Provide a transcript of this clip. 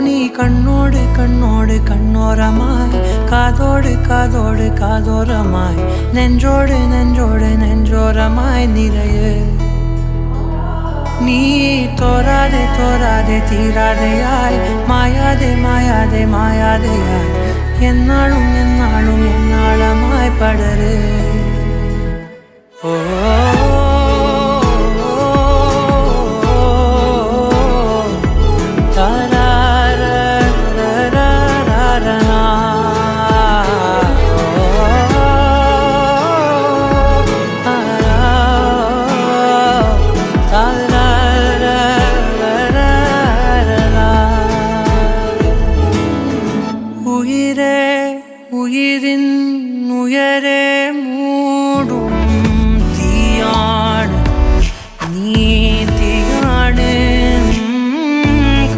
நீ கண்ணோடு கண்ணோடு கண்ணோரமாய் காதோடு காதோடு காதோரமாய் நெஞ்சோடு நெஞ்சோடு நெஞ்சோரமாய் நிறைய நீ தோராதே தோராதே தீராதையாய் மாயாதே மாயாதே மாயாதையாய் என்னாலும் என்னாலும் என்னாளமாய் படரு ஓ தார